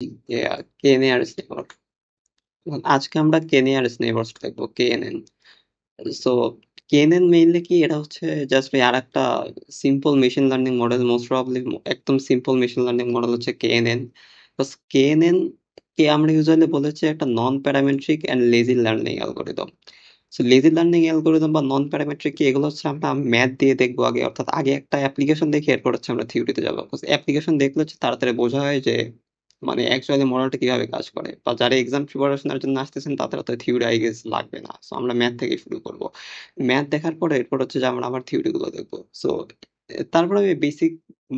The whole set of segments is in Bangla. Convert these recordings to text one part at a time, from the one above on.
কে-নিয়ারেস্ট নেইবার। আজকে আমরা কে-নিয়ারেস্ট নেইবারস দেখবো, KNN। সো KNN মেইনলি কি, এটা হচ্ছে জাস্ট আর একটা simple machine learning model. Most probably একদম সিম্পল মেশিন লার্নিং মডেল হচ্ছে KNN। KNN কে আমরা ইউজুয়ালি বলেছি একটা non parametric and lazy learning algorithm. So lazy learning algorithm বা নন প্যারামেট্রিক কি, এগুলো হচ্ছে আমরা ম্যাথ দিয়ে দেখবো আগে, অর্থাৎ আগে একটা অ্যাপ্লিকেশন দেখে এরপর হচ্ছে আমরা থিওরিতে যাবো। অ্যাপ্লিকেশন দেখলে হচ্ছে তাড়াতাড়ি বোঝা হয় যে মানে অ্যাকচুয়ালি মডেলটা কিভাবে কাজ করে, বা যারা এক্সাম প্রিপারেশনের জন্য আসতেছেন তাদের তো থিওরি আই গেস লাগবে না। সো আমরা ম্যাথ থেকে শুরু করব। ম্যাথ দেখার পরে এরপর হচ্ছে যে আমরা আবার থিওরি গুলো দেখবো। সো তারপরে আমি বেসিক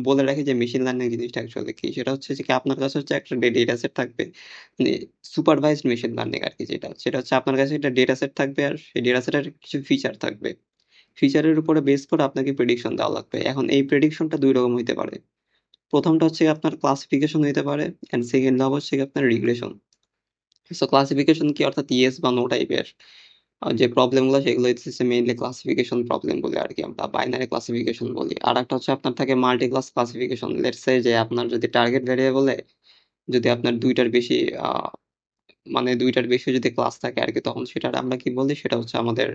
বলে রাখি যে মেশিন লার্নিং জিনিসটা অ্যাকচুয়ালি কি। সেটা হচ্ছে যে কি, আপনার কাছে হচ্ছে একটা ডেটা সেট থাকবে, মানে সুপারভাইজড মেশিন লার্নিং আর কি। সেটা হচ্ছে আপনার কাছে একটা ডেটা সেট থাকবে, আর সেই ডেটা সেটের কিছু ফিচার থাকবে। ফিচারের উপরে বেস করে আপনাকে প্রেডিকশন দেওয়া লাগবে। এখন এই প্রেডিকশনটা দুই রকম হইতে পারে। প্রথমটা হচ্ছে আপনার ক্লাসিফিকেশন হইতে পারে, এন্ড সেকেন্ড হচ্ছে আপনার রিগ্রেশন। সো ক্লাসিফিকেশন কি, অর্থাৎ ইয়েস বা নো টাইপের যে প্রবলেম গুলো, সেগুলো হচ্ছে মেইনলি ক্লাসিফিকেশন প্রবলেম বলি আর কি, আমরা বাইনারি ক্লাসিফিকেশন বলি। আর একটা হচ্ছে আপনার থাকে multi class classification. Let's say যে আপনার যদি টার্গেট ভ্যারিয়েবলে যদি আপনার দুইটার বেশি মানে ২ টার বেশি যদি ক্লাস থাকে আরকি, তখন সেটার আমরা কি বলি? সেটা হচ্ছে আমাদের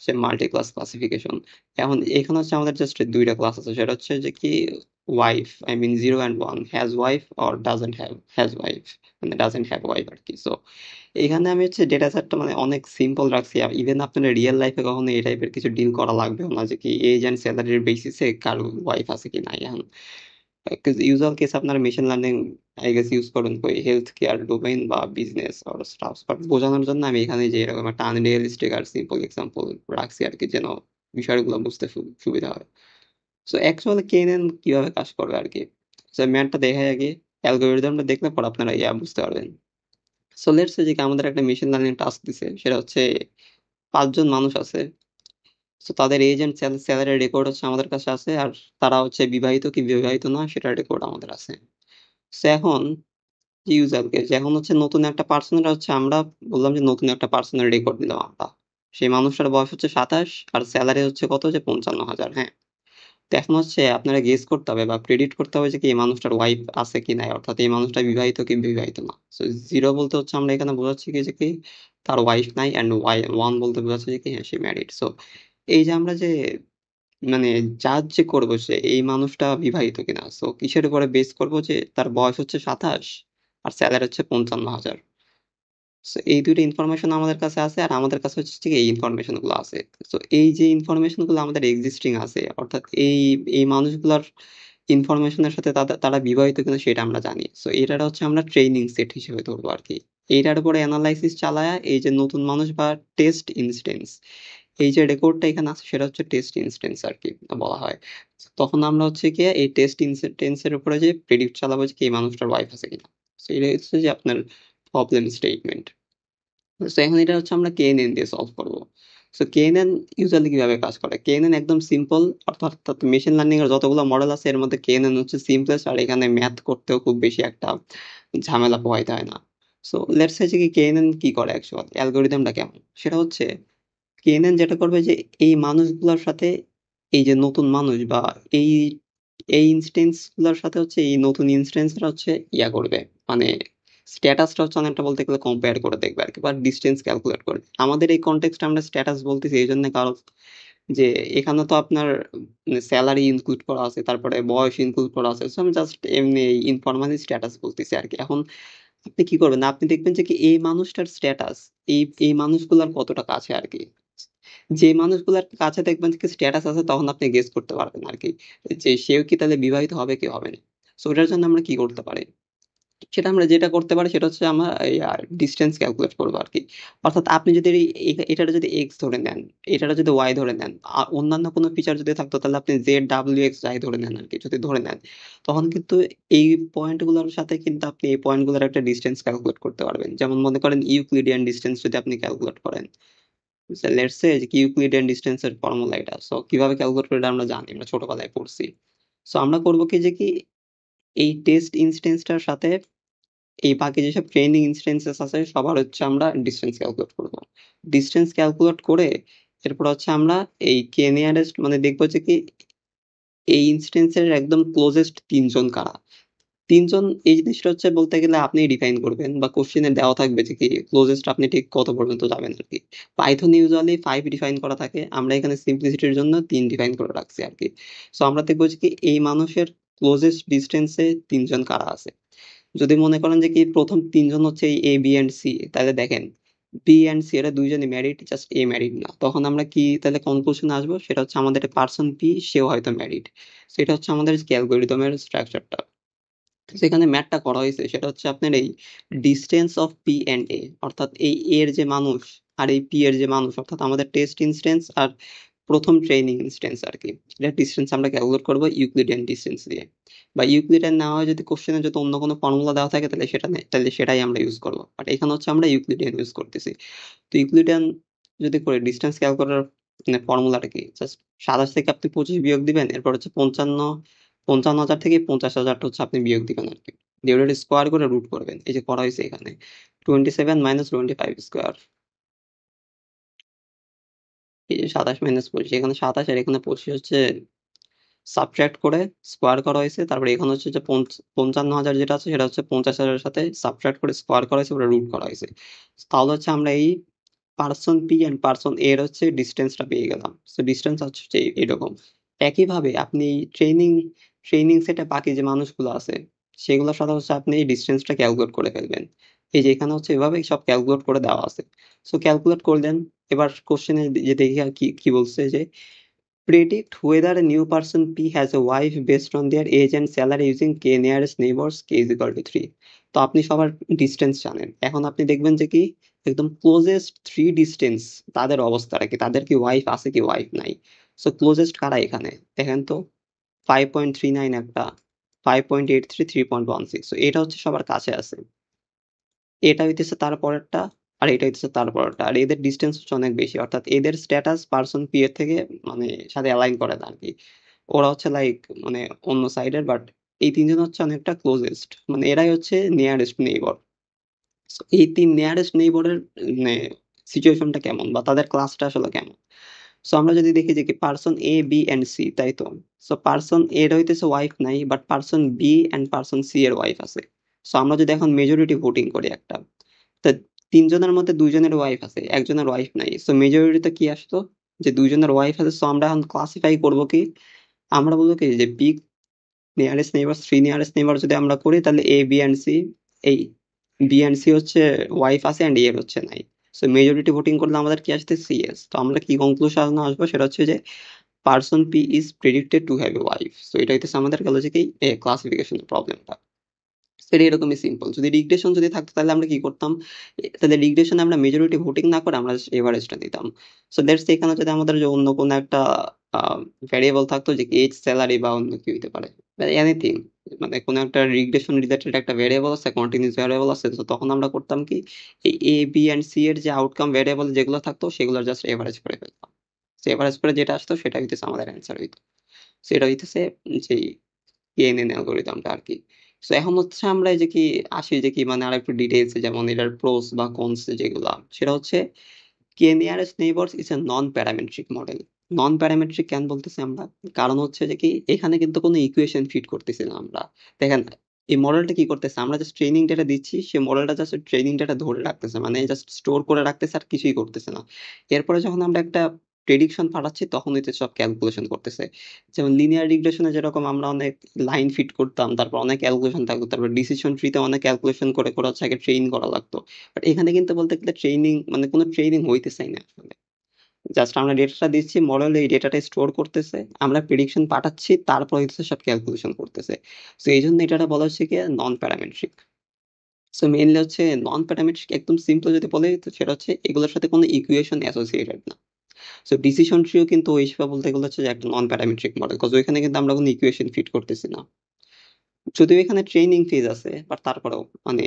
সে মাল্টি ক্লাস ক্লাসিফিকেশন। এখন এখানে হচ্ছে আমাদের জাস্ট ২ টা ক্লাস আছে। সেটা হচ্ছে যে কি, wife, I mean 0 and 1, has wife or doesn't have has wife, মানে ডাজন্ট হ্যাভ ওয়াইফ আরকি। সো এখানে আমি হচ্ছে ডেটা সেটটা মানে অনেক সিম্পল রাখছি। ইভেন আপনার রিয়াল লাইফে কখনো এই টাইপের কিছু ডিল করা লাগবেও না যে কি এজ অ্যান্ড সেলারির বেসিসে কারো ওয়াইফ আছে কি নাই। এখন ইউজুয়াল কেস আপনার machine learning I guess use করেন কই হেলথ কেয়ার ডোমেইন বা বিজনেস অর স্টাফ। বাট বোঝানোর জন্য আমি এখানে যে এরকম একটা আনরিয়ালিস্টিক আর সিম্পল এক্সাম্পল রাখছি আর কি, যেন বিষয়গুলো বুঝতে সুবিধা হয়। সো অ্যাকচুয়ালি কেনেন কিভাবে কাজ করবে আর কি, সো ম্যানটা দেখায় আগে, অ্যালগোরিদমটা দেখলে পর আপনারা বুঝতে পারবেন। সো লেটস সে যে কি আমাদের একটা মেশিন লার্নিং টাস্ক দিছে, সেটা হচ্ছে ৫ জন মানুষ আছে। সো তাদের এজ এন্ড স্যালারি রেকর্ড হচ্ছে আমাদের কাছে আছে, আর তারা হচ্ছে বিবাহিত কি বিবাহিত না সেটার রেকর্ড আমাদের আছে। সো এখন যে ইউজারকে, যে এখন হচ্ছে নতুন একটা পার্সনের হচ্ছে আমরা বললাম যে নতুন একটা পার্সনের রেকর্ড দিলাম আমরা। সেই মানুষটার বয়স হচ্ছে ২৭, আর স্যালারি হচ্ছে কত, যে ৫৫,০০০। হ্যাঁ, তো এখন হচ্ছে আপনারা গেস করতে হবে বা প্রেডিক্ট করতে হবে যে কি এই মানুষটার ওয়াইফ আছে কি নাই, অর্থাৎ এই মানুষটা বিবাহিত কি বিবাহিত না। সো 0 বলতে হচ্ছে আমরা এখানে বোঝাচ্ছি কি যে কি তার ওয়াইফ নাই, অ্যান্ড 1 বলতে বোঝাচ্ছে যে কি হ্যাঁ সে ম্যারিড। সো এই যে আমরা যে মানে জাজ যে করবো যে এই মানুষটা বিবাহিত কিনা, সো কিসের উপরে বেস করবো, যে তার বয়স হচ্ছে ২৭ আর স্যালারি হচ্ছে ৫৫,০০০। সো এই ২ টা ইনফরমেশন আমাদের কাছে আছে, আর আমাদের কাছে হচ্ছে ঠিক এই ইনফরমেশন গুলো আছে। সো এই যে ইনফরমেশন গুলো আমাদের এক্সিস্টিং আছে, অর্থাৎ এই মানুষগুলার ইনফরমেশনের সাথে তারা বিবাহিত কিনা সেটা আমরা জানি। সো এটার হচ্ছে আমরা ট্রেনিং সেট হিসেবে ধরবো আরকি। এইটার উপরে এনালাইসিস চালায়া এই যে নতুন মানুষ বা টেস্ট ইনস্ট্যান্স, এই যে রেকর্ডটা এখানে আছে সেটা হচ্ছে টেস্ট ইনস্ট্যান্স আরকি বলা হয়। তখন আমরা হচ্ছে গিয়ে এই টেস্ট ইনস্ট্যান্স এর উপরে যে প্রেডিক্ট চালাবো যে কি এই মানুষটার ওয়াইফ আছে কিনা। সো এটাই হচ্ছে যে আপনার প্রবলেম স্টেটমেন্ট। সো এখন এটা হচ্ছে আমরা KNN দিয়ে সলভ করব। সো KNN ইউজুয়ালি কিভাবে কাজ করে? KNN একদম সিম্পল, অর্থাৎ মেশিন লার্নিং এর যতগুলো মডেল আছে এর মধ্যে KNN হচ্ছে সিম্পলেস্ট, আর এখানে ম্যাথ করতেও খুব বেশি একটা ঝামেলা পোহাইতে হয় না। সো লেটস সে যে কি KNN কি করে অ্যাকচুয়ালি, অ্যালগরিদমটা কেমন? সেটা হচ্ছে KNN যেটা করবে যে এই মানুষগুলোর সাথে এই যে নতুন মানুষ বা এই ইনস্ট্যান্স গুলোর সাথে হচ্ছে এই নতুন ইনস্ট্যান্সরা হচ্ছে করবে, মানে স্ট্যাটাসটা হচ্ছে অনেকটা বলতে গেলে কম্পেয়ার করে দেখবে আরকি, বা ডিসট্যান্স ক্যালকুলেট করবে। আমাদের এই কনটেক্সটে আমরা স্ট্যাটাস বলতেছি এইজন্য, কারণ যে এখানে তো আপনার স্যালারি ইনক্লুড করা আছে, তারপরে বয়স ইনক্লুড করা আছে। সো আমি জাস্ট এমনি ইনফরমালি স্ট্যাটাস বলতেছি আরকি। এখন আপনি কি করবেন? আপনি দেখবেন যে কি এই মানুষটার স্ট্যাটাস এই মানুষগুলার কতটা কাছে আরকি। যে মানুষগুলার কাছে দেখবেন যে স্ট্যাটাস আছে, তখন আপনি গেস করতে পারবেন আরকি যে সেও কি তাহলে বিবাহিত হবে কি হবে না। সো ওটার জন্য আমরা কি করতে পারি? সেটা আমরা যেটা করতে পারি সেটা হচ্ছে আমরা ডিসট্যান্স ক্যালকুলেট করবো আরকি। অর্থাৎ আপনি যদি এটারে যদি x ধরে নেন, এটারে যদি y ধরে নেন, অন্যান্য কোনো ফিচার যদি থাকতো তাহলে আপনি z, w, x যাই ধরে নেন আরকি, যদি ধরে নেন, তখন কিন্তু এই পয়েন্ট গুলোর সাথে কিন্তু আপনি এই পয়েন্ট গুলোর একটা ডিসট্যান্স ক্যালকুলেট করতে পারবেন। যেমন মনে করেন ইউক্লিডিয়ান ডিসট্যান্স যদি আপনি ক্যালকুলেট করেন। লেটস সে যে ইউক্লিডিয়ান ডিসট্যান্স এর ফর্মুলা এটা। সো কিভাবে ক্যালকুলেট করে এটা আমরা জানি, আমরা ছোটবেলায় পড়ছি। সো আমরা করব কি যে কি এই টেস্ট ইনস্ট্যান্সটার সাথে এই বাকি যেসব ট্রেনিং ইনস্ট্যান্সেস আছে সবার হচ্ছে আমরা ডিসট্যান্স ক্যালকুলেট করব। ডিসট্যান্স ক্যালকুলেট করে এরপর হচ্ছে আমরা এই কে নিয়ারেস্ট মানে দেখব যে কি এই ইনস্ট্যান্স এর একদম ক্লোজেস্ট ৩ জন কারা। তিনজন এই জিনিসটা হচ্ছে বলতে গেলে আপনি ডিফাইন করবেন বা কোশ্চেনে দেওয়া থাকবে যে কি ক্লোজেস্ট আপনি ঠিক কত পর্যন্ত যাবেন আর কি। পাইথন ইউজুয়ালি 5 ডিফাইন করা থাকে, আমরা এখানে সিম্পলিসিটির জন্য 3 ডিফাইন করে রাখছি আর কি। সো আমরা দেখবো যে কি এই মানুষের ক্লোজেস্ট ডিস্টেন্সে তিনজন কারা আছে। যদি মনে করেন যে কি প্রথম তিনজন হচ্ছে এই এ বি অ্যান্ড সি, তাহলে দেখেন বি অ্যান্ড সি এরা দুইজনই ম্যারিড, জাস্ট এ ম্যারিড না। তখন আমরা কি তাহলে কনক্লুশনে আসবো, সেটা হচ্ছে আমাদের পার্সন পি সেও হয়তো ম্যারিড। সেটা হচ্ছে আমাদের অ্যালগরিদমের স্ট্রাকচারটা। যেখানে ম্যাথটা করা হয়েছে সেটা হচ্ছে আপনার এই distance of P and a, অর্থাৎ এই এর যে মানুষ আর এই পি এর যে মানুষ, অর্থাৎ আমাদের টেস্ট ইনস্ট্যান্স আর প্রথম ট্রেনিং ইনস্ট্যান্স আর কি। এটা ডিস্টেন্স আমরা ক্যালকুলেট করবো ইউক্লিডিয়ান ডিস্টেন্স দিয়ে, বা ইউক্লিডিয়ান না হয় যদি কোশ্চেনে যদি অন্য কোনো ফর্মুলা দেওয়া থাকে তাহলে সেটা নেই, তাহলে সেটাই আমরা ইউজ করবো। বাট এখানে হচ্ছে আমরা ইউক্লিডিয়ান ইউজ করতেছি। তো ইউক্লিডিয়ান যদি করে ডিস্টেন্স ক্যালকুলেটার মানে ফর্মুলাটা কি, জাস্ট 27 থেকে আপনি 25 বিয়োগ দিবেন, এরপর হচ্ছে 55,000 থেকে 50,000 হচ্ছে আপনি বিয়োগ দিবেন আর কি, দিয়ে ওটা স্কোয়ার করে রুট করবেন। এই যে করা হয়েছে এখানে 27 মাইনাস 25 স্কোয়ার, এই যে 27 মাইনাস 25, এখানে 27 আর এখানে 25 হচ্ছে সাবট্রাক্ট করে স্কোয়ার করা হয়েছে। তারপরে এখানে হচ্ছে যে 55,000 যেটা আছে সেটা হচ্ছে 50,000 এর সাথে সাবট্রাক্ট করে স্কোয়ার করা হয়েছে, ওটা রুট করা হয়েছে। তাহলে হচ্ছে আমরা এই পার্সন পি এন্ড পার্সন এর হচ্ছে ডিস্টেন্সটা পেয়ে গেলাম। সো ডিস্টেন্স হচ্ছে যে এরকম। একইভাবে আপনি ট্রেনিং ট্রেনিং সেটে বাকি যে মানুষগুলো আছে সেগুলোর সাথে হচ্ছে আপনি এই ডিস্টেন্সটা ক্যালকুলেট করে ফেলবেন। এই যে এখানে হচ্ছে এভাবেই সব ক্যালকুলেট করে দেওয়া আছে। সো ক্যালকুলেট করলেন। এবার কোশ্চেনে যে দেখি আর কি কি বলছে যে predict whether a new person P has a wife based on their age and salary using K nearest neighbors K is equal to 3। তো আপনি সবার ডিস্টেন্স জানেন, এখন আপনি দেখবেন যে কি একদম ক্লোজেস্ট 3 ডিস্টেন্স তাদের অবস্থাটা কি, তাদের কি ওয়াইফ আছে কি ওয়াইফ নাই। সো ক্লোজেস্ট কারা এখানে দেখেন তো, 5.39 একটা, 5.83, 3.16। সো এটা হচ্ছে সবার কাছে আছে, এটা হইতেছে তার পরেরটা, আর এটা হইতেছে তার পরেরটা। আর এদের ডিস্টেন্স হচ্ছে অনেক বেশি, অর্থাৎ এদের স্ট্যাটাস পার্সন পি এর থেকে মানে সাথে অ্যালাইন করে না আরকি। ওরা হচ্ছে লাইক মানে অন্য সাইডের, বাট এই ৩ জন হচ্ছে অনেকটা ক্লোজেস্ট। মানে এরাই হচ্ছে নিয়ারেস্ট নেইবার। সো এই ৩ নিয়ারেস্ট নেইবারের মানে সিচুয়েশনটা কেমন বা তাদের ক্লাসটা আসলে কেমন? সো আমরা যদি দেখি যে কি person A, B and C, তাই তো? সো পারসন এর হইতেছে ওয়াইফ নাই, but person B and person C এর ওয়াইফ আছে। সো আমরা যদি এখন মেজরিটি ভোটিং করি একটা, তা ৩ জনের মধ্যে ২ জনের ওয়াইফ আছে, একজনের ওয়াইফ নাই। সো মেজরিটিতে কি আসতো, যে ২ জনের ওয়াইফ আছে। সো আমরা এখন ক্লাসিফাই করবো কি, আমরা বলবো কি যে B nearest neighbour, 3 nearest neighbour যদি আমরা করি তাহলে এ, বি অ্যান্ড সি, এই বি অ্যান্ড সি হচ্ছে ওয়াইফ আছে অ্যান্ড এ এর হচ্ছে নাই। সো মেজরিটি ভোটিং করলে আমাদের কি আসছে, সিএস। তো আমরা কি কনক্লুশন আসবো, সেটা হচ্ছে যে person P is predicted to have a wife. So এটা হইতেছে আমাদের লজিকেই ক্লাসিফিকেশনের প্রবলেমটা। সেটা এরকমই সিম্পল। যদি রিগ্রেশন যদি থাকতো তাহলে আমরা কি করতাম, তাহলে রিগ্রেশনে আমরা মেজরিটি ভোটিং না করে আমরা এভারেজটা দিতাম। সো দ্যাটস, এখানে যদি আমাদের যে অন্য কোনো একটা ভ্যারিয়েবল থাকতো যে এজ, স্যালারি বা অন্য কি হইতে পারে, এনিথিং, মানে কোনো একটা রিগ্রেশন রিলেটেড একটা ভ্যারিয়েবল আছে, কন্টিনিউয়াস ভ্যারিয়েবল আছে, তো তখন আমরা করতাম কি এই এ, বি অ্যান্ড সি এর যে আউটকাম ভ্যারিয়েবল যেগুলো থাকতো সেগুলো জাস্ট এভারেজ করে ফেলতাম। সো এভারেজ করে যেটা আসতো সেটা হইতেছে আমাদের অ্যান্সার হইতো। সেটা হইতেছে যেই কেএনএন অ্যালগরিদমটা আর কি। সো এখন হচ্ছে আমরা এই যে কি আসি যে কি মানে আরেকটু ডিটেইলসে, যেমন এটার প্রোস বা কনস যেগুলা, সেটা হচ্ছে K nearest neighbours is a non parametric model. Non parametric কেন বলতেছি আমরা, কারণ হচ্ছে যে কি এখানে কিন্তু কোনো ইকুয়েশন ফিট করতেছি না আমরা। দেখেন এই মডেলটা কি করতেছে, আমরা জাস্ট ট্রেনিং ডেটা দিচ্ছি, সে মডেলটা জাস্ট ট্রেনিং ডেটা ধরে রাখতেছে, মানে জাস্ট স্টোর করে রাখতেছে আর কিছুই করতেছে না। এরপরে যখন আমরা একটা প্রেডিকশন পাঠাচ্ছি তখন হইতে সব ক্যালকুলেশন করতেছে। যেমন লিনিয়ার রিগ্রেশনে যেরকম আমরা অনেক লাইন ফিট করতাম, তারপর অনেক ক্যালকুলেশন থাকতো, তারপর ডিসিশন ট্রিতে অনেক ক্যালকুলেশন করে করে হচ্ছে আগে ট্রেন করা লাগতো। বাট এখানে কিন্তু বলতে গেলে ট্রেনিং মানে কোনো ট্রেনিং হইতেছেই না আসলে। জাস্ট আমরা ডেটাটা দিচ্ছি, মডেল এই ডেটাটা স্টোর করতেছে, আমরা প্রেডিকশন পাঠাচ্ছি, তারপর হচ্ছে সব ক্যালকুলেশন করতেছে। সো এই জন্য এটা বলা হচ্ছে কি নন প্যারামেট্রিক। সো মেইনলি হচ্ছে নন প্যারামেট্রিক, একদম সিম্পল যদি বলে তো সেটা হচ্ছে এগুলোর সাথে কোনো ইকুয়েশন অ্যাসোসিয়েটেড না। সো ডিসিশন ট্রিও কিন্তু ওই হিসেবে বলতে গেলে হচ্ছে যে একটা নন প্যারামেট্রিক মডেল, কজ ওইখানে কিন্তু আমরা কোনো ইকুয়েশন ফিট করতেছি না। যদিও এখানে ট্রেনিং ফেজ আছে, বাট তারপরেও মানে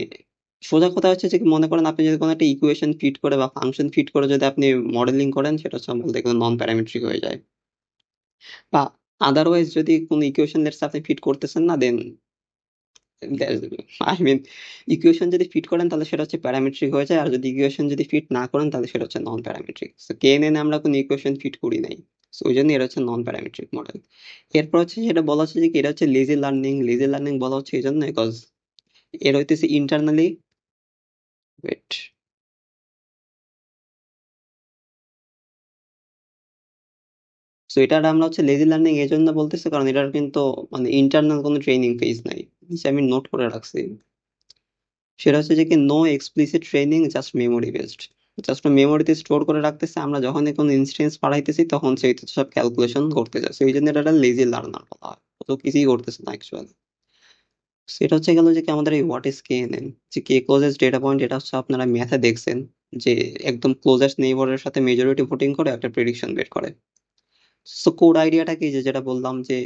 সোজা কথা হচ্ছে যে কি, মনে করেন আপনি যদি কোনো একটা ইকুয়েশন ফিট করে বা ফাংশন ফিট করে যদি আপনি মডেলিং করেন, সেটা হচ্ছে বলতে গেলে নন প্যারামেট্রিক হয়ে যায়। বা আদারওয়াইজ যদি কোনো ইকুয়েশন লেটস আপনি ফিট করতেছেন না, দেন আই মিন ইকুয়েশন যদি ফিট করেন তাহলে সেটা হচ্ছে প্যারামেট্রিক হয়ে যায়, আর যদি ইকুয়েশন যদি ফিট না করেন তাহলে সেটা হচ্ছে নন প্যারামেট্রিক। সো কেএনএন আমরা কোনো ইকুয়েশন ফিট করি নাই। সো ওই জন্য এটা হচ্ছে নন প্যারামেট্রিক মডেল। এরপর হচ্ছে যেটা বলা হচ্ছে যে কি এটা হচ্ছে লেজি লার্নিং। লেজি লার্নিং বলা হচ্ছে এই জন্য বিকজ এর হইতেছে ইন্টারনালি, ওয়েট, সো এটা আমরা হচ্ছে লেজি লার্নিং এই জন্য বলতেছি কারণ এটার কিন্তু মানে ইন্টারনাল কোনো ট্রেনিং ফেজ নাই। নিচে আমি নোট করে রাখছি, সেটা হচ্ছে যে কি no explicit training, just memory based. Just মেমোরিতে স্টোর করে রাখতেছে, আমরা যখনই কোনো ইনস্টেন্স পাঠাইতেছি তখন সেই সব ক্যালকুলেশন করতে যাচ্ছে, এই জন্য এটা লেজি লার্নার বলা হয়। তো কিছুই করতেছে না অ্যাকচুয়ালি। সেটা হচ্ছে গেল যে কি আমাদের এই হোয়াট ইজ কেএনএন, যে কে ক্লোজেস্ট ডেটা পয়েন্ট, এটা হচ্ছে আপনারা ম্যাথে দেখছেন যে একদম ক্লোজেস্ট নেইবরের সাথে মেজরিটি ভোটিং করে একটা প্রেডিকশন বের করে। সো কোড আইডিয়াটা কি, যে যেটা বললাম যে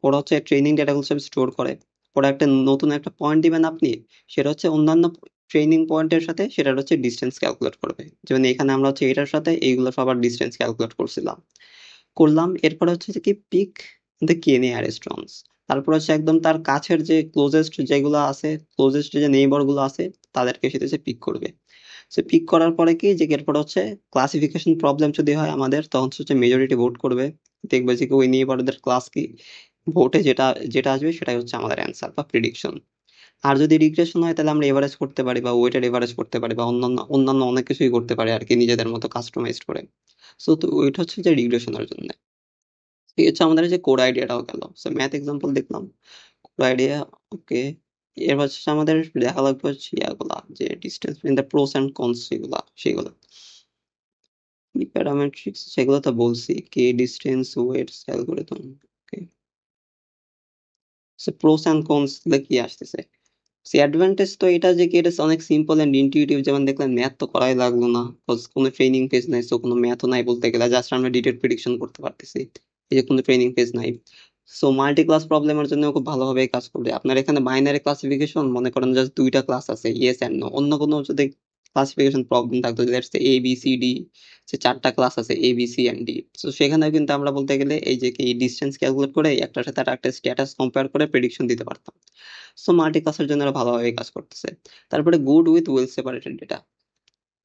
ওরা হচ্ছে ট্রেনিং ডেটাগুলো সব স্টোর করে, ওরা একটা নতুন একটা পয়েন্ট দিবেন আপনি, সেটা হচ্ছে অন্যান্য ট্রেনিং পয়েন্টের সাথে সেটার হচ্ছে ডিস্টেন্স ক্যালকুলেট করবে। যেমন এখানে আমরা হচ্ছে এটার সাথে এইগুলো সবার ডিস্টেন্স ক্যালকুলেট করলাম। এরপরে হচ্ছে যে কি pick the K nearest ones, তারপর হচ্ছে একদম তার কাছের যে ক্লোজেস্ট যেগুলো আছে, ক্লোজেস্ট যে নেইবার গুলো আছে তাদেরকে সেটা হচ্ছে পিক করবে। সো পিক করার পরে কি যে এরপর হচ্ছে ক্লাসিফিকেশন প্রবলেম যদি হয় আমাদের, তখন হচ্ছে মেজরিটি ভোট করবে, দেখবে যে কি ওই নেইবারদের ক্লাস কি, ভোটে যেটা যেটা আসবে সেটাই হচ্ছে আমাদের অ্যান্সার বা প্রিডিকশন। আর যদি রিগ্রেশন হয় তাহলে আমরা এভারেজ করতে পারি বা ওয়েটেড এভারেজ করতে পারি বা অন্যান্য অন্যান্য অনেক কিছুই করতে পারি আর কি, নিজেদের মতো কাস্টমাইজড করে। সো তো ওইটা হচ্ছে যে রিগ্রেশনের জন্য। এই হচ্ছে আমাদের যে কোড আইডিয়াটাও গেল, সো ম্যাথ এক্সাম্পল দেখলাম, কোড আইডিয়া, ওকে। এবার হচ্ছে আমাদের দেখা লাগবে হচ্ছে ইয়াগুলা, যে distance between the pros and cons, সেগুলো কি প্যারামেট্রিক্স সেগুলো তো বলছি, K distance weights algorithm, okay. So pros and cons কি আসতেছে, সে অ্যাডভান্টেজ তো এটা যে কি এটা অনেক সিম্পল এন্ড ইনটিউটিভ, যেমন দেখলাম ম্যাথ তো করাই লাগলো না, কোনো ট্রেনিং পেজ নাই, সো কোনো ম্যাথও নাই বলতে গেলে, জাস্ট আমরা ডিটেল প্রেডিকশন করতে পারতেছি, এই যে কোনো ট্রেনিং পেজ নাই। সো মাল্টি ক্লাস প্রবলেমের জন্য খুব ভালোভাবে কাজ করবে। আপনার এখানে বাইনারি ক্লাসিফিকেশন মনে করেন জাস্ট দুইটা ক্লাস আছে, ইয়েস এন্ড নো, অন্য কোনো যদি ক্লাসিফিকেশন প্রবলেম থাকতো, let's say A B C D, যে চারটা ক্লাস আছে A B C and D, so সেখানেও কিন্তু আমরা বলতে গেলে এই যে কি ডিসটেন্স ক্যালকুলেট করে একটার সাথে আর একটা স্ট্যাটাস কম্পেয়ার করে প্রেডিকশন দিতে পারতাম। সো মাল্টি ক্লাসের জন্য ওরা ভালোভাবে কাজ করতেছে। তারপরে good with well separated data.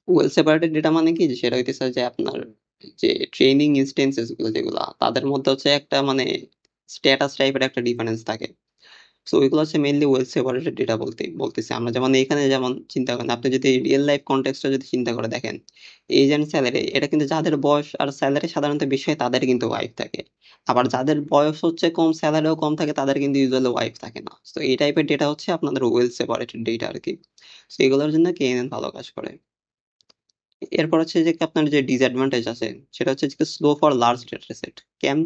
Well separated data মানে কি, যে সেটা হইতেছে যে আপনার যে ট্রেনিং ইনস্টেন্সেস গুলো যেগুলা, তাদের মধ্যে হচ্ছে একটা মানে স্ট্যাটাস টাইপের একটা ডিফারেন্স থাকে। সো ওইগুলো হচ্ছে মেইনলি ওয়েল সেপারেটেড ডেটা বলতেছি আমরা। যেমন এখানে যেমন চিন্তা করেন, আপনি যদি রিয়েল লাইফ কনটেক্সটটা যদি চিন্তা করে দেখেন, এজ এন্ড স্যালারি, এটা কিন্তু যাদের বয়স আর স্যালারি সাধারণত বেশি হয় তাদের কিন্তু ওয়াইফ থাকে। আবার যাদের বয়স হচ্ছে কম, স্যালারিও কম থাকে, তাদের কিন্তু ইউজুয়ালি ওয়াইফ থাকে না। তো এই টাইপের ডেটা হচ্ছে আপনাদের ওয়েল সেপারেটেড ডেটা আর কি। তো এগুলোর জন্য কেএনএন ভালো কাজ করে। এরপর হচ্ছে যে কি আপনার যে ডিসঅ্যাডভান্টেজ আছে, সেটা হচ্ছে যে slow for large data set. কেন?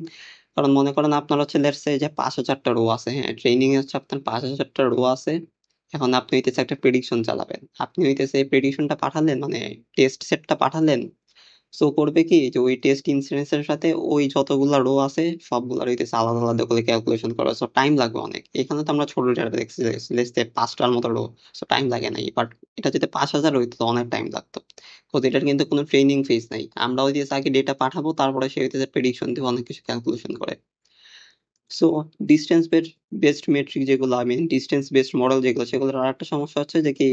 কারণ মনে করেন আপনার হচ্ছে লেটস সে যে 5,000টা রো আছে, হ্যাঁ ট্রেনিং এ হচ্ছে আপনার 5,000টা রো আছে। এখন আপনি হইতেছে একটা প্রেডিকশন চালাবেন, আপনি হইতেছে এই প্রেডিকশনটা পাঠালেন, মানে টেস্ট সেটটা পাঠালেন। সো করবে কি যে ওই টেস্ট ইন্সুরেন্স এর সাথে ওই যতগুলা রো আছে সবগুলা হইতেছে আলাদা আলাদা করে ক্যালকুলেশন করা, সো টাইম লাগবে অনেক। এখানে তো আমরা ছোট ডেটা দেখছি, লেটস সে 5টার মতো রো, সো টাইম লাগে নাই। বাট এটা যদি 5,000 হইতো তো অনেক টাইম লাগতো, তো এটার কিন্তু কোনো ট্রেনিং ফেজ নাই। আমরা ওই যে আগে ডেটা পাঠাবো, তারপরে সে হইতেছে প্রেডিকশন দিয়ে অনেক কিছু ক্যালকুলেশন করে। সো ডিস্টেন্স বেসড মেট্রিক যেগুলো, আমি ডিস্টেন্স বেসড মডেল যেগুলো, সেগুলোর আর একটা সমস্যা হচ্ছে যে কি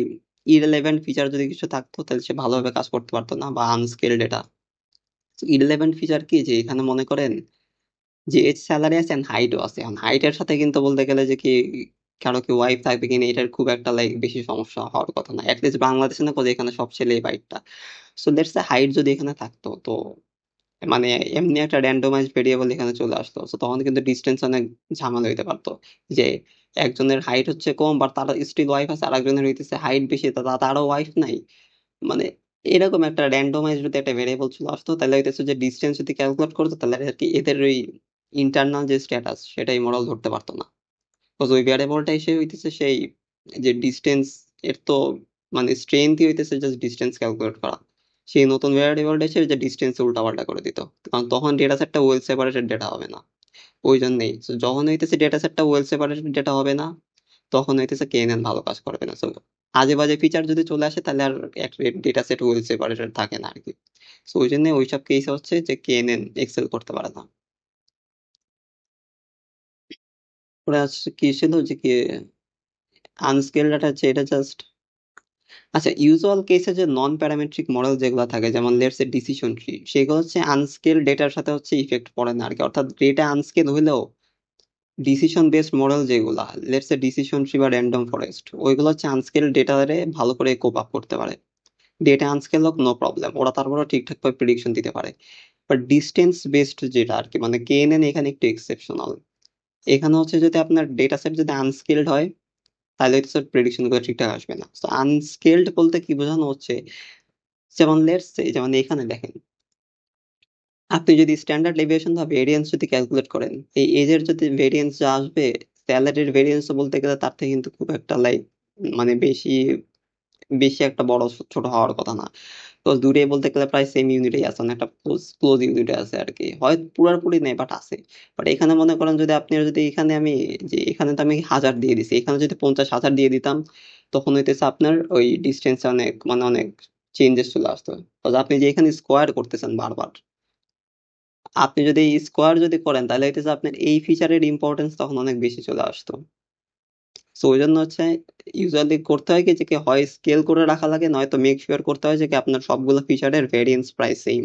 ইরেলেভেন্ট ফিচার যদি কিছু থাকতো তাহলে সে ভালোভাবে কাজ করতে পারতো না, বা আনস্কেল ডেটা। ইরেলেভেন্ট ফিচার কি, যে এখানে মনে করেন যে এজ স্যালারি আছে and হাইটও আছে, এখন হাইটের সাথে কিন্তু বলতে গেলে যে কি কারো কি ওয়াইফ থাকবে কিনা এটার খুব একটা লাইক বেশি সমস্যা হওয়ার কথা না, অ্যাটলিস্ট বাংলাদেশে না, কোথায় এখানে সব ছেলে বাইকটা। সো লেটস সে হাইট যদি এখানে থাকতো, তো মানে এমনি একটা র্যান্ডমাইজড ভেরিয়েবল এখানে চলে আসতো, তো তখন কিন্তু ডিস্টেন্স অনেক ঝামেলা হইতে পারতো। যে একজনের হাইট হচ্ছে কম বা তার স্টিল ওয়াইফ আছে, আর একজনের হইতেছে হাইট বেশি তারও ওয়াইফ নাই, মানে এরকম একটা র্যান্ডমাইজড যদি একটা ভেরিয়েবল চলে আসতো, তাহলে হইতেছে যে ডিস্টেন্স যদি ক্যালকুলেট করতো তাহলে আর কি এদের ওই ইন্টারনাল যে স্ট্যাটাস সেটাই মডেল ধরতে পারতো না। বিকজ ওই ভ্যারিয়েবলটা এসে হইতেছে সেই যে ডিস্টেন্স, এর তো মানে স্ট্রেংথই হইতেছে জাস্ট ডিস্টেন্স ক্যালকুলেট করা, সেই নতুন ভ্যারিয়েবলটা এসে যে ডিস্টেন্স উল্টাপাল্টা করে দিত, কারণ তখন ডেটা সেটটা ওয়েল সেপারেটেড ডেটা হবে না। ওই জন্যই so যখন হইতেছে ডেটা সেটটা ওয়েল সেপারেটেড ডেটা হবে না, তখন হইতেছে কেএনএন ভালো কাজ করবে না। সো আজে বাজে ফিচার যদি চলে আসে তাহলে আর ডেটা সেট ওয়েল সেপারেটেড থাকে না আর কি। সো ওই জন্য ওইসব কেস হচ্ছে যে কেএনএন এক্সেল করতে পারে না। ওরা হচ্ছে কি ছিল যে কি আনস্কেল ডাটা আছে, এটা জাস্ট আচ্ছা, ইউজুয়াল কেসে যে নন প্যারামেট্রিক মডেল যেগুলো থাকে, যেমন লেটস এ ডিসিশন ট্রি, সেগুলো হচ্ছে আনস্কেল ডেটার সাথে হচ্ছে ইফেক্ট পড়ে না আরকি। অর্থাৎ ডেটা আনস্কেল হইলেও ডিসিশন বেসড মডেল যেগুলা, লেটস এ ডিসিশন ট্রি বা র‍্যান্ডম ফরেস্ট, ওইগুলো হচ্ছে আনস্কেল ডেটারে ভালো করে কোপ আপ করতে পারে। ডেটা আনস্কেল হোক, নো প্রবলেম, ওরা তারপরেও ঠিকঠাকভাবে প্রেডিকশন দিতে পারে। বাট ডিস্টেন্স বেসড যেটা আরকি, মানে KNN এখানে একটু এক্সেপশনাল। এখানে হচ্ছে যদি আপনার ডেটা সেট যদি আনস্কেলড হয়, তাহলে হচ্ছে প্রেডিকশন গুলো ঠিকঠাক আসবে না। তো আনস্কেলড বলতে কি বোঝানো হচ্ছে, যেমন লেটস সে, যেমন এখানে দেখেন, আপনি যদি স্ট্যান্ডার্ড ডেভিয়েশন বা ভেরিয়েন্স যদি ক্যালকুলেট করেন, এই এজের যদি ভেরিয়েন্স যা আসবে, স্যালারির ভেরিয়েন্স বলতে গেলে তার থেকে কিন্তু খুব একটা লাইক, মানে বেশি বেশি একটা বড় ছোট হওয়ার কথা না। তো দূরে বলতে গেলে প্রায় সেম ইউনিটেই আছে, মানে একটা ক্লোজ ক্লোজ ইউনিটে আছে আরকি। হয় পুরাপুরি নেই, বাট আছে। বাট এখানে মনে করেন যদি আপনি যদি এখানে আমি, যে এখানে তো আমি 1000 দিয়ে দিছি, এখানে যদি 50,000 দিয়ে দিতাম, তখন হইতেছে আপনার ওই ডিসটেন্স অনেক, মানে অনেক চেঞ্জেস চলে আসতো। আপনি যে এখানে স্কোয়ার করতেছেন বারবার, আপনি যদি স্কোয়ার যদি করেন, তাহলে হইতেছে আপনার এই ফিচারের ইম্পর্টেন্স তখন অনেক বেশি চলে আসতো। সো ওই জন্য হচ্ছে ইউজুয়ালি করতে হয় কি, যে কি হয় স্কেল করে রাখা লাগে, নয়তো মেক শিওর করতে হয় যে কি আপনার সবগুলো ফিচারের ভেরিয়েন্স প্রায় সেম,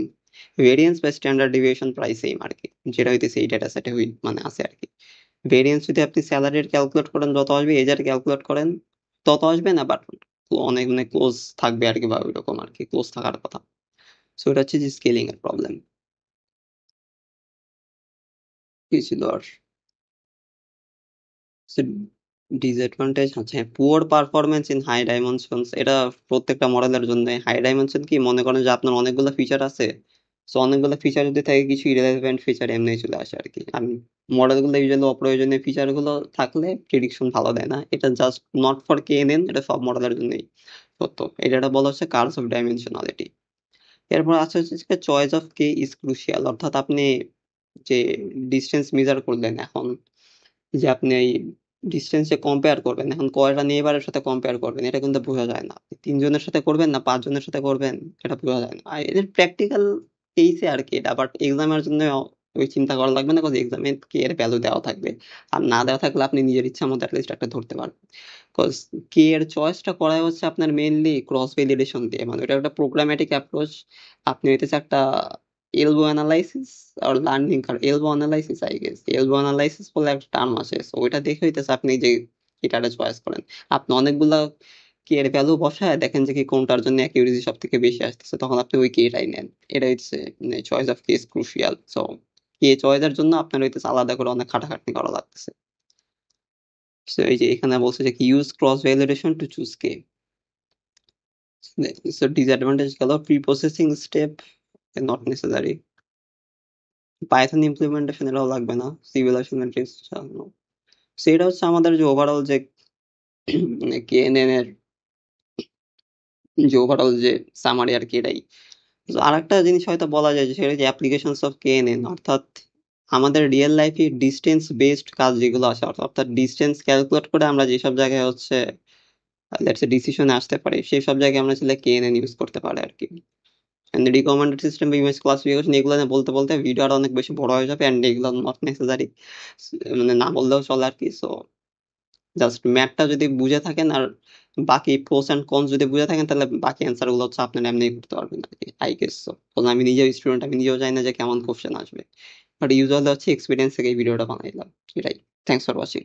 ভেরিয়েন্স বা স্ট্যান্ডার্ড ডেভিয়েশন প্রায় সেম আর কি, যেটা হইতেছে এই ডেটা সেটে মানে আছে আর কি। ভেরিয়েন্স যদি আপনি স্যালারির ক্যালকুলেট করেন যত আসবে, এজার ক্যালকুলেট করেন তত আসবে না, বাট অনেক অনেক ক্লোজ থাকবে আর কি, বা ওইরকম আর কি, ক্লোজ থাকার কথা। সো এটা হচ্ছে যে স্কেলিং এর প্রবলেম। কি ছিল আর ডিসঅ্যাডভান্টেজ হচ্ছে poor performance in high dimensions. এটা প্রত্যেকটা মডেলের জন্য। হাই ডাইমেনশন কি, মনে করেন যে আপনার অনেকগুলো ফিচার আছে, সো অনেকগুলো ফিচার যদি থাকে, কিছু ইরেলেভেন্ট ফিচার এমনি চলে আসে আর কি। আর মডেলগুলো ইউজুয়ালি অপ্রয়োজনীয় ফিচার গুলো থাকলে প্রেডিকশন ভালো দেয় না। এটা জাস্ট নট ফর KNN, এটা সব মডেলের জন্যই সত্য। এটা বলা হচ্ছে কার্স অফ ডাইমেনশনালিটি। এরপর আছে হচ্ছে choice of K is crucial. অর্থাৎ আপনি যে ডিস্টেন্স মেজার করলেন এখন, যে আপনি এই ডিসটেন্সে কম্পেয়ার করবেন, এখন কয়টা নেইবারের সাথে কম্পেয়ার করবেন, এটা কিন্তু বোঝা যায় না। আপনি ৩ জনের সাথে করবেন না ৫ জনের সাথে করবেন, এটা বোঝা যায় না। আর এদের প্র্যাকটিক্যাল কেসে আরকি এটা, বাট এক্সামের জন্য ওই চিন্তা করা লাগবে না, কজ এক্সামে কে এর ভ্যালু দেওয়া থাকবে। আর না দেওয়া থাকলে আপনি নিজের ইচ্ছা মতো এটলিস্ট একটা ধরতে পারবেন। কজ কে এর চয়েসটা করা হচ্ছে আপনার মেইনলি ক্রস ভ্যালিডেশন দিয়ে, মানে ওটা একটা প্রোগ্রামেটিক অ্যাপ্রোচ। আপনি হইতেছে একটা elbow analysis are learning curve, elbow analysis I guess, elbow analysis বলে একটা টার্ম আছে। সো ওইটা দেখে হইতেছে আপনি যে এটারে চয়েস করেন। আপনি অনেকগুলা কে এর ভ্যালু বসায় দেখেন যে কি কোনটার জন্য অ্যাকিউরেসি সব থেকে বেশি আসতেছে, তখন আপনি ওই কেটাই নেন। এটা হচ্ছে choice of K's crucial. So K চয়েসের জন্য আপনার হইতেছে আলাদা করে অনেক খাটাখাটনি করা লাগতেছে। সো এই যে এখানে বলছে যে কি use cross validation to choose কে। সো ডিসঅ্যাডভান্টেজ গেল, pre processing step not necessary, Python implementation এটাও লাগবে না, সিভিলাইজেশন ম্যাট্রিক্স চালানো। সেটা হচ্ছে আমাদের যে ওভারঅল যে KNN এর যে ওভারঅল যে সামারি আর কি, এটাই। তো আরেকটা জিনিস হয়তো বলা যায় যে সেটা যে অ্যাপ্লিকেশনস অফ KNN, অর্থাৎ আমাদের রিয়েল লাইফে ডিস্টেন্স বেসড কাজ যেগুলো আছে, অর্থাৎ ডিস্টেন্স ক্যালকুলেট করে আমরা যেসব জায়গায় হচ্ছে লেটস সে ডিসিশনে আসতে পারি, সেই সব জায়গায় আমরা আসলে KNN ইউজ করতে পারি আর কি। এন্ড রিকমেন্ডেড সিস্টেম বা ইমেজ ক্লাসিফিকেশন, এগুলো নিয়ে বলতে বলতে ভিডিও আরো অনেক বেশি বড় হয়ে যাবে, এন্ড এগুলো নট নেসেসারি, মানে না বললেও চলে আর কি। সো জাস্ট ম্যাথটা যদি বুঝে থাকেন, আর বাকি প্রোস এন্ড কনস যদি বুঝে থাকেন, তাহলে বাকি অ্যান্সার গুলো হচ্ছে আপনারা এমনিই করতে পারবেন আর কি, আই গেস। সো আমি নিজেও স্টুডেন্ট, আমি নিজেও জানি না যে কেমন কোশ্চেন আসবে, বাট ইউজুয়ালি হচ্ছে এক্সপিরিয়েন্স থেকে এই ভিডিওটা বানাইলাম। এটাই। Thanks for watching.